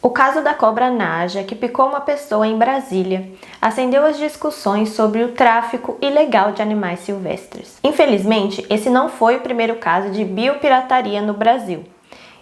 O caso da cobra Naja, que picou uma pessoa em Brasília, acendeu as discussões sobre o tráfico ilegal de animais silvestres. Infelizmente, esse não foi o primeiro caso de biopirataria no Brasil.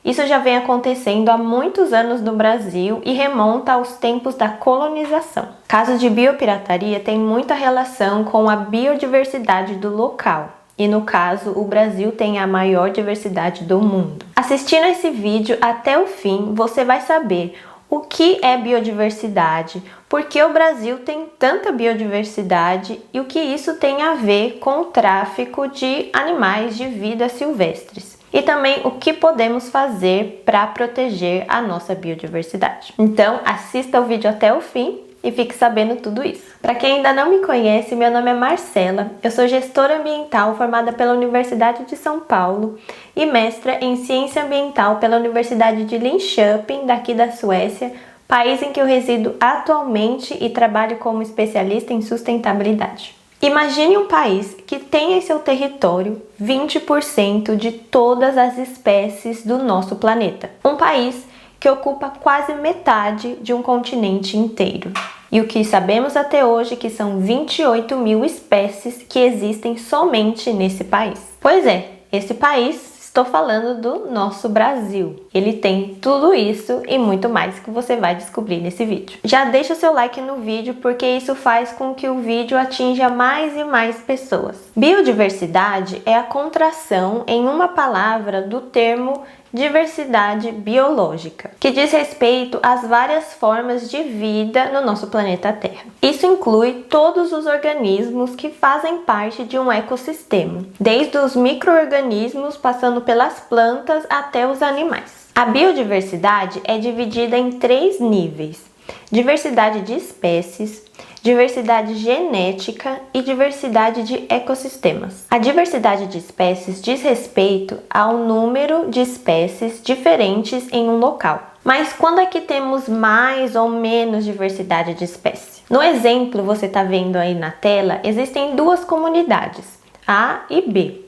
Isso já vem acontecendo há muitos anos no Brasil e remonta aos tempos da colonização. Casos de biopirataria têm muita relação com a biodiversidade do local. E no caso, o Brasil tem a maior diversidade do mundo. Assistindo esse vídeo até o fim, você vai saber o que é biodiversidade, por que o Brasil tem tanta biodiversidade e o que isso tem a ver com o tráfico de animais de vida silvestres. E também o que podemos fazer para proteger a nossa biodiversidade. Então, assista o vídeo até o fim e fique sabendo tudo isso. Para quem ainda não me conhece, meu nome é Marcela, eu sou gestora ambiental formada pela Universidade de São Paulo e mestra em ciência ambiental pela Universidade de Linköping, daqui da Suécia, país em que eu resido atualmente e trabalho como especialista em sustentabilidade. Imagine um país que tem em seu território 20% de todas as espécies do nosso planeta. Um país que ocupa quase metade de um continente inteiro. E o que sabemos até hoje que são 28 mil espécies que existem somente nesse país. Pois é, esse país, estou falando do nosso Brasil. Ele tem tudo isso e muito mais que você vai descobrir nesse vídeo. Já deixa o seu like no vídeo porque isso faz com que o vídeo atinja mais e mais pessoas. Biodiversidade é a contração em uma palavra do termo diversidade biológica, que diz respeito às várias formas de vida no nosso planeta Terra. Isso inclui todos os organismos que fazem parte de um ecossistema, desde os micro-organismos, passando pelas plantas até os animais. A biodiversidade é dividida em 3 níveis: diversidade de espécies, diversidade genética e diversidade de ecossistemas. A diversidade de espécies diz respeito ao número de espécies diferentes em um local. Mas quando é que temos mais ou menos diversidade de espécies? No exemplo, você está vendo aí na tela, existem 2 comunidades, A e B.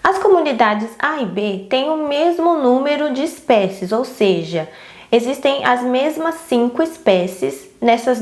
As comunidades A e B têm o mesmo número de espécies, ou seja, existem as mesmas 5 espécies nessas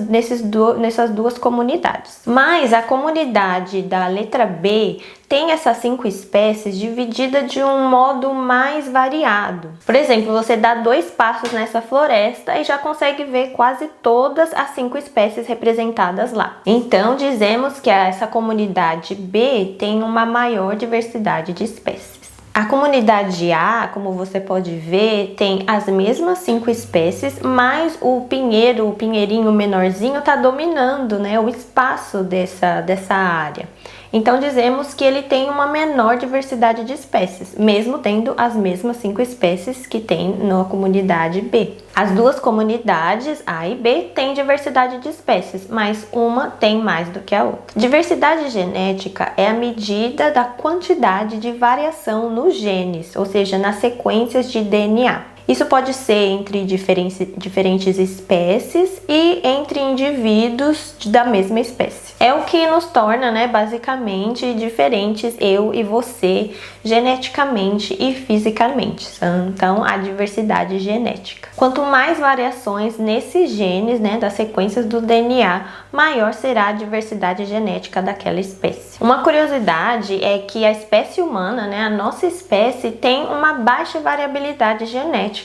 2 comunidades. Mas a comunidade da letra B tem essas 5 espécies divididas de um modo mais variado. Por exemplo, você dá 2 passos nessa floresta e já consegue ver quase todas as 5 espécies representadas lá. Então, dizemos que essa comunidade B tem uma maior diversidade de espécies. A comunidade A, como você pode ver, tem as mesmas 5 espécies, mas o pinheirinho menorzinho está dominando, né, o espaço dessa área. Então dizemos que ele tem uma menor diversidade de espécies, mesmo tendo as mesmas 5 espécies que tem na comunidade B. As 2 comunidades, A e B, têm diversidade de espécies, mas uma tem mais do que a outra. Diversidade genética é a medida da quantidade de variação nos genes, ou seja, nas sequências de DNA. Isso pode ser entre diferentes espécies e entre indivíduos da mesma espécie. É o que nos torna, né, basicamente diferentes, eu e você, geneticamente e fisicamente. Então, a diversidade genética. Quanto mais variações nesses genes, né, das sequências do DNA, maior será a diversidade genética daquela espécie. Uma curiosidade é que a espécie humana, né, a nossa espécie, tem uma baixa variabilidade genética.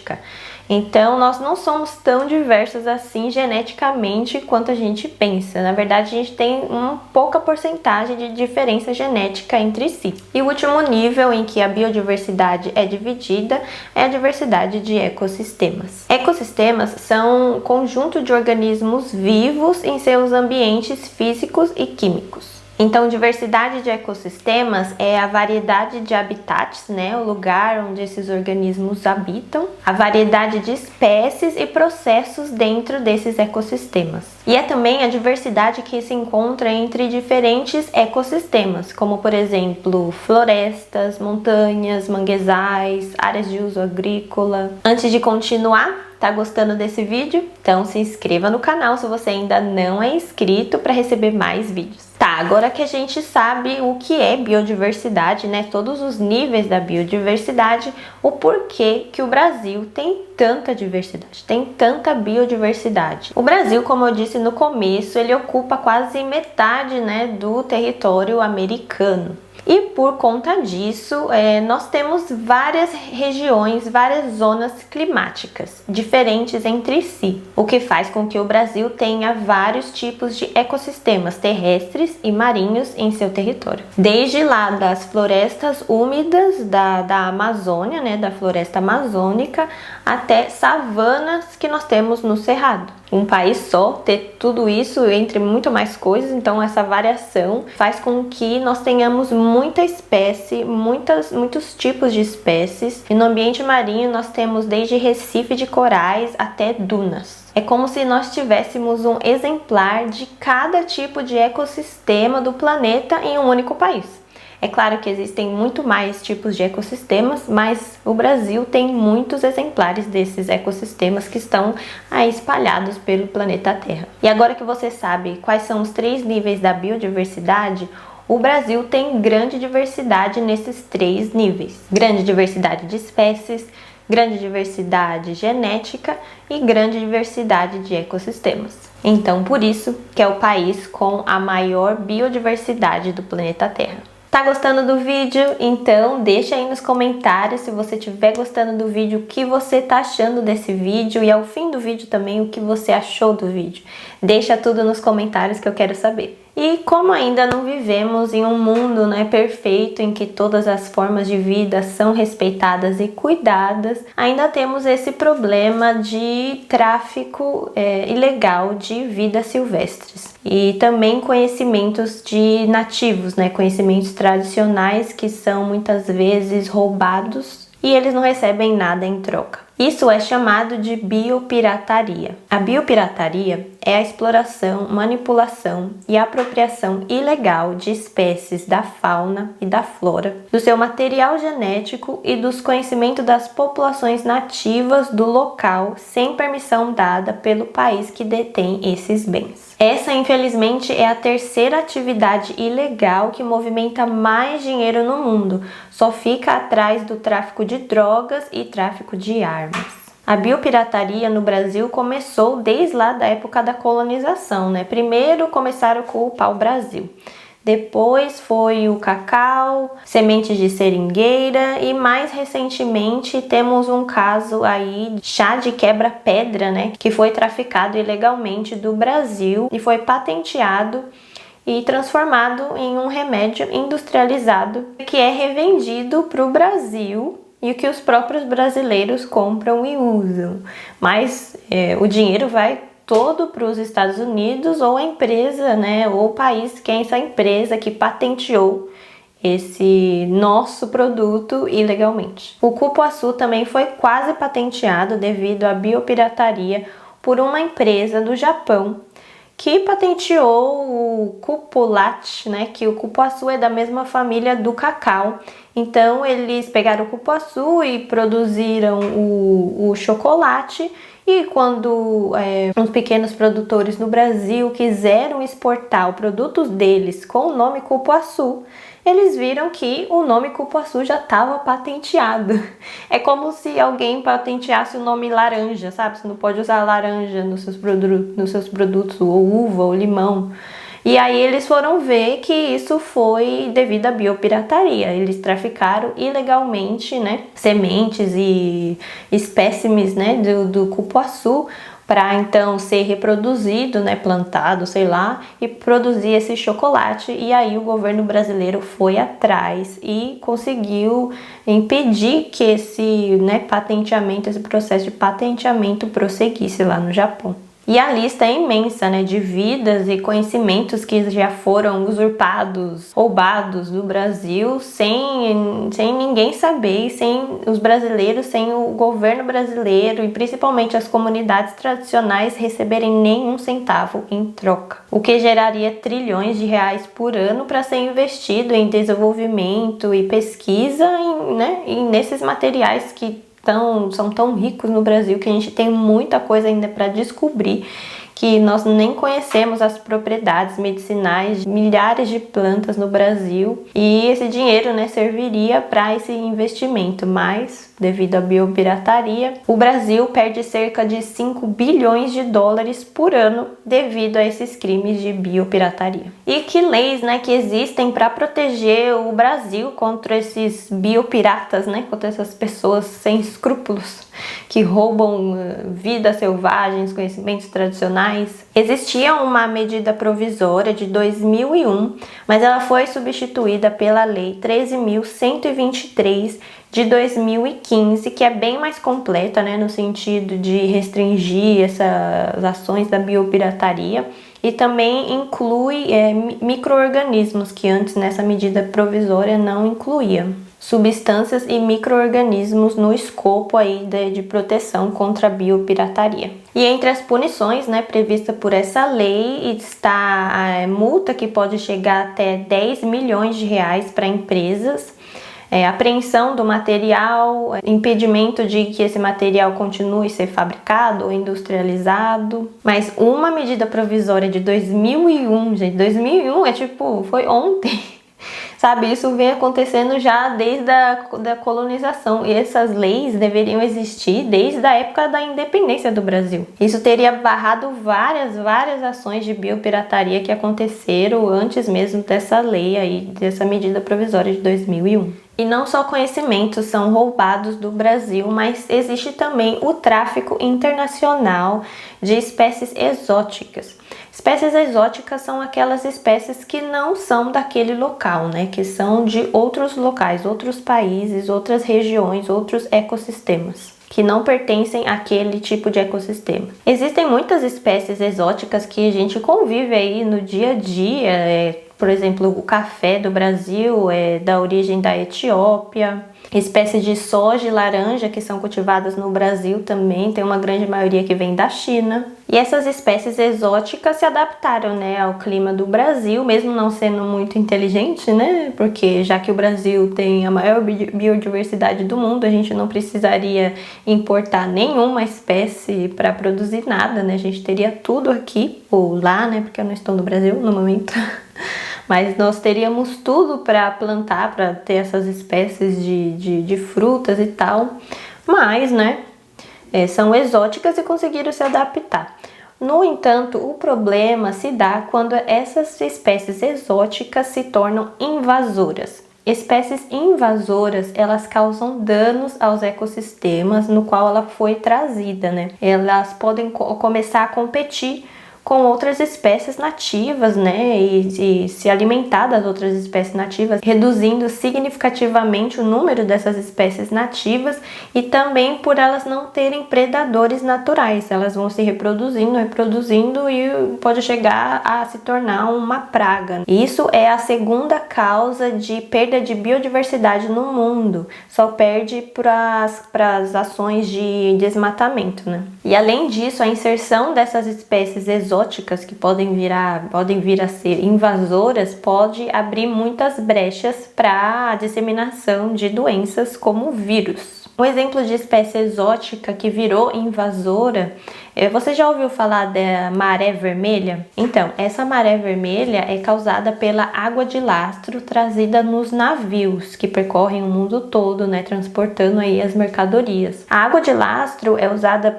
Então, nós não somos tão diversos assim geneticamente quanto a gente pensa. Na verdade, a gente tem uma pouca porcentagem de diferença genética entre si. E o último nível em que a biodiversidade é dividida é a diversidade de ecossistemas. Ecossistemas são um conjunto de organismos vivos em seus ambientes físicos e químicos. Então, diversidade de ecossistemas é a variedade de habitats, né, o lugar onde esses organismos habitam, a variedade de espécies e processos dentro desses ecossistemas. E é também a diversidade que se encontra entre diferentes ecossistemas, como por exemplo, florestas, montanhas, manguezais, áreas de uso agrícola. Antes de continuar, Tá gostando desse vídeo? Então se inscreva no canal se você ainda não é inscrito para receber mais vídeos. Tá, agora que a gente sabe o que é biodiversidade, né, todos os níveis da biodiversidade, o porquê que o Brasil tem tanta diversidade, tem tanta biodiversidade. O Brasil, como eu disse no começo, ele ocupa quase metade, né, do território americano. E por conta disso, nós temos várias regiões, várias zonas climáticas diferentes entre si, o que faz com que o Brasil tenha vários tipos de ecossistemas terrestres e marinhos em seu território. Desde lá das florestas úmidas da Amazônia, né, da floresta amazônica, até savanas que nós temos no Cerrado. Um país só ter tudo isso entre muito mais coisas, então essa variação faz com que nós tenhamos muita espécie, muitos tipos de espécies. E no ambiente marinho nós temos desde recife de corais até dunas. É como se nós tivéssemos um exemplar de cada tipo de ecossistema do planeta em um único país. É claro que existem muito mais tipos de ecossistemas, mas o Brasil tem muitos exemplares desses ecossistemas que estão aí espalhados pelo planeta Terra. E agora que você sabe quais são os 3 níveis da biodiversidade, o Brasil tem grande diversidade nesses 3 níveis. Grande diversidade de espécies, grande diversidade genética e grande diversidade de ecossistemas. Então, por isso que é o país com a maior biodiversidade do planeta Terra. Tá gostando do vídeo? Então deixa aí nos comentários se você estiver gostando do vídeo, o que você tá achando desse vídeo e ao fim do vídeo também o que você achou do vídeo. Deixa tudo nos comentários que eu quero saber. E como ainda não vivemos em um mundo, né, perfeito, em que todas as formas de vida são respeitadas e cuidadas, ainda temos esse problema de tráfico ilegal de vidas silvestres. E também conhecimentos de nativos, né, conhecimentos tradicionais que são muitas vezes roubados e eles não recebem nada em troca. Isso é chamado de biopirataria. A biopirataria é a exploração, manipulação e apropriação ilegal de espécies da fauna e da flora, do seu material genético e dos conhecimentos das populações nativas do local sem permissão dada pelo país que detém esses bens. Essa, infelizmente, é a terceira atividade ilegal que movimenta mais dinheiro no mundo. Só fica atrás do tráfico de drogas e tráfico de armas. A biopirataria no Brasil começou desde lá da época da colonização, né? Primeiro começaram com o pau-brasil. Depois foi o cacau, sementes de seringueira e mais recentemente temos um caso aí de chá de quebra-pedra, né, que foi traficado ilegalmente do Brasil e foi patenteado e transformado em um remédio industrializado que é revendido para o Brasil e que os próprios brasileiros compram e usam. Mas o dinheiro vai todo para os Estados Unidos ou a empresa, né, ou o país que é essa empresa que patenteou esse nosso produto ilegalmente. O cupuaçu também foi quase patenteado devido à biopirataria por uma empresa do Japão que patenteou o cupulatte, né, que o cupuaçu é da mesma família do cacau. Então eles pegaram o cupuaçu e produziram o chocolate. E quando uns pequenos produtores no Brasil quiseram exportar os produtos deles com o nome cupuaçu, eles viram que o nome cupuaçu já estava patenteado. É como se alguém patenteasse o nome laranja, sabe? Você não pode usar laranja nos seus produtos, ou uva, ou limão. E aí eles foram ver que isso foi devido à biopirataria. Eles traficaram ilegalmente, né, sementes e espécimes, né, do cupuaçu para então ser reproduzido, né, plantado, sei lá, e produzir esse chocolate. E aí o governo brasileiro foi atrás e conseguiu impedir que esse, né, patenteamento, esse processo de patenteamento prosseguisse lá no Japão. E a lista é imensa, né, de vidas e conhecimentos que já foram usurpados, roubados do Brasil sem ninguém saber, sem os brasileiros, sem o governo brasileiro e principalmente as comunidades tradicionais receberem nenhum centavo em troca. O que geraria trilhões de reais por ano para ser investido em desenvolvimento e pesquisa, né, e nesses materiais que são tão ricos no Brasil que a gente tem muita coisa ainda para descobrir, que nós nem conhecemos as propriedades medicinais de milhares de plantas no Brasil, e esse dinheiro, né, serviria para esse investimento, mas devido à biopirataria, o Brasil perde cerca de 5 bilhões de dólares por ano devido a esses crimes de biopirataria. E que leis, né, que existem para proteger o Brasil contra esses biopiratas, né, contra essas pessoas sem escrúpulos que roubam vidas selvagens, conhecimentos tradicionais. Existia uma medida provisória de 2001, mas ela foi substituída pela Lei 13.123 de 2015, que é bem mais completa, né, no sentido de restringir essas ações da biopirataria, e também inclui micro-organismos que antes nessa medida provisória não incluía. Substâncias e micro-organismos no escopo aí de proteção contra a biopirataria. E entre as punições, né, prevista por essa lei está a multa que pode chegar até 10 milhões de reais para empresas, apreensão do material, impedimento de que esse material continue a ser fabricado ou industrializado. Mas uma medida provisória de 2001, gente, 2001 foi ontem. Sabe, isso vem acontecendo já desde da colonização, e essas leis deveriam existir desde a época da independência do Brasil. Isso teria barrado várias ações de biopirataria que aconteceram antes mesmo dessa lei aí, dessa medida provisória de 2001. E não só conhecimentos são roubados do Brasil, mas existe também o tráfico internacional de espécies exóticas. Espécies exóticas são aquelas espécies que não são daquele local, né? Que são de outros locais, outros países, outras regiões, outros ecossistemas, que não pertencem àquele tipo de ecossistema. Existem muitas espécies exóticas que a gente convive aí no dia a dia, por exemplo, o café do Brasil é da origem da Etiópia. Espécies de soja e laranja que são cultivadas no Brasil também, tem uma grande maioria que vem da China. E essas espécies exóticas se adaptaram, né, ao clima do Brasil, mesmo não sendo muito inteligente, né? Porque já que o Brasil tem a maior biodiversidade do mundo, a gente não precisaria importar nenhuma espécie para produzir nada, né? A gente teria tudo aqui, ou lá, né? Porque eu não estou no Brasil no momento. Mas nós teríamos tudo para plantar, para ter essas espécies de frutas e tal. Mas, né, são exóticas e conseguiram se adaptar. No entanto, o problema se dá quando essas espécies exóticas se tornam invasoras. Espécies invasoras, elas causam danos aos ecossistemas no qual ela foi trazida, né? Elas podem começar a competir com outras espécies nativas, né, e se alimentar das outras espécies nativas, reduzindo significativamente o número dessas espécies nativas, e também por elas não terem predadores naturais, elas vão se reproduzindo e pode chegar a se tornar uma praga. Isso é a segunda causa de perda de biodiversidade no mundo, só perde para as ações de desmatamento, né? E além disso, a inserção dessas espécies exóticas que podem vir a ser invasoras pode abrir muitas brechas para a disseminação de doenças como vírus. Um exemplo de espécie exótica que virou invasora, você já ouviu falar da maré vermelha? Então, essa maré vermelha é causada pela água de lastro trazida nos navios que percorrem o mundo todo, né, transportando aí as mercadorias. A água de lastro é usada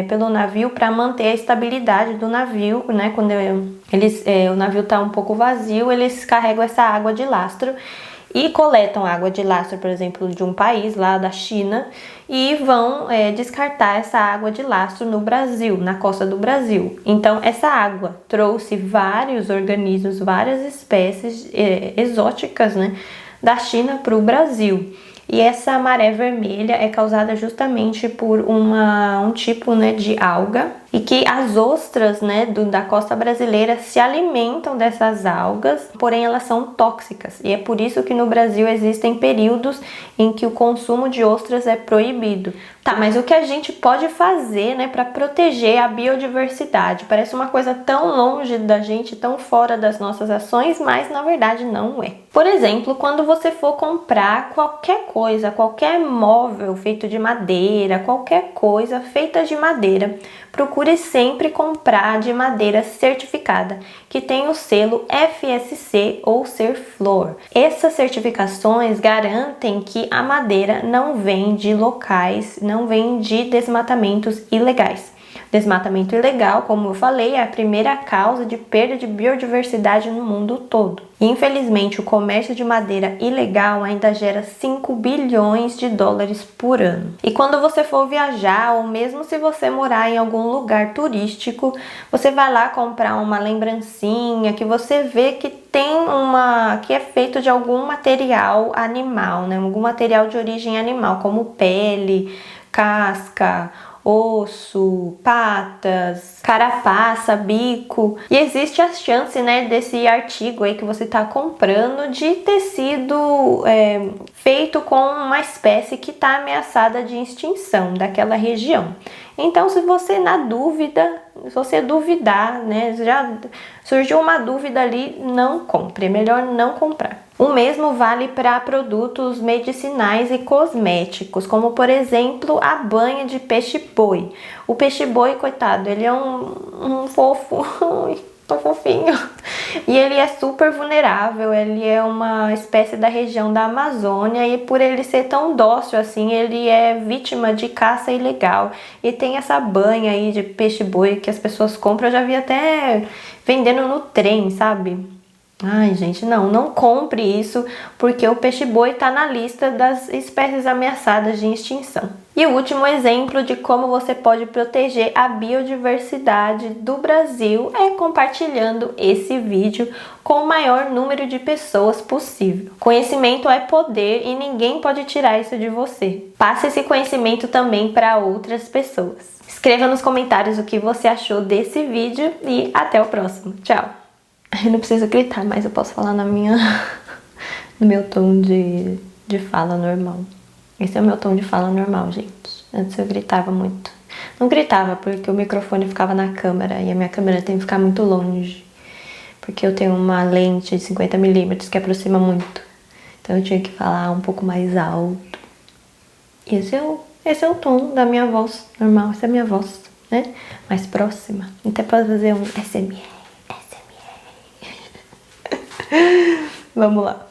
pelo navio para manter a estabilidade do navio, né? Quando o navio está um pouco vazio, eles carregam essa água de lastro e coletam água de lastro, por exemplo, de um país lá da China, e vão descartar essa água de lastro no Brasil, na costa do Brasil. Então, essa água trouxe vários organismos, várias espécies exóticas, né, da China para o Brasil. E essa maré vermelha é causada justamente por um tipo, né, de alga, e que as ostras, né, da costa brasileira se alimentam dessas algas, porém elas são tóxicas. E é por isso que no Brasil existem períodos em que o consumo de ostras é proibido. Tá, mas o que a gente pode fazer, né, para proteger a biodiversidade? Parece uma coisa tão longe da gente, tão fora das nossas ações, mas na verdade não é. Por exemplo, quando você for comprar qualquer coisa, qualquer móvel feito de madeira, qualquer coisa feita de madeira, procure sempre comprar de madeira certificada, que tem o selo FSC ou Serflor. Essas certificações garantem que a madeira não vem de locais, não vem de desmatamentos ilegais. Desmatamento ilegal, como eu falei, é a primeira causa de perda de biodiversidade no mundo todo. Infelizmente, o comércio de madeira ilegal ainda gera 5 bilhões de dólares por ano. E quando você for viajar, ou mesmo se você morar em algum lugar turístico, você vai lá comprar uma lembrancinha que você vê que que é feito de algum material animal, né? Algum material de origem animal, como pele, casca, osso, patas, carapaça, bico. E existe a chance, né, desse artigo aí que você está comprando de ter sido feito com uma espécie que está ameaçada de extinção daquela região. Então, se você se você duvidar, né, já surgiu uma dúvida ali, não compre, é melhor não comprar. O mesmo vale para produtos medicinais e cosméticos, como por exemplo a banha de peixe-boi. O peixe-boi, coitado, ele é um fofo, tão fofinho. E ele é super vulnerável, ele é uma espécie da região da Amazônia e por ele ser tão dócil assim, ele é vítima de caça ilegal. E tem essa banha aí de peixe-boi que as pessoas compram, eu já vi até vendendo no trem, sabe? Ai, gente, não compre isso, porque o peixe-boi está na lista das espécies ameaçadas de extinção. E o último exemplo de como você pode proteger a biodiversidade do Brasil é compartilhando esse vídeo com o maior número de pessoas possível. Conhecimento é poder e ninguém pode tirar isso de você. Passe esse conhecimento também para outras pessoas. Escreva nos comentários o que você achou desse vídeo e até o próximo. Tchau! Eu não preciso gritar, mas eu posso falar no meu tom de fala normal. Esse é o meu tom de fala normal, gente. Antes eu gritava muito. Não gritava porque o microfone ficava na câmera e a minha câmera tem que ficar muito longe. Porque eu tenho uma lente de 50mm que aproxima muito. Então eu tinha que falar um pouco mais alto. Esse é o tom da minha voz normal. Essa é a minha voz, né? Mais próxima. Até posso fazer um SMR. Vamos lá.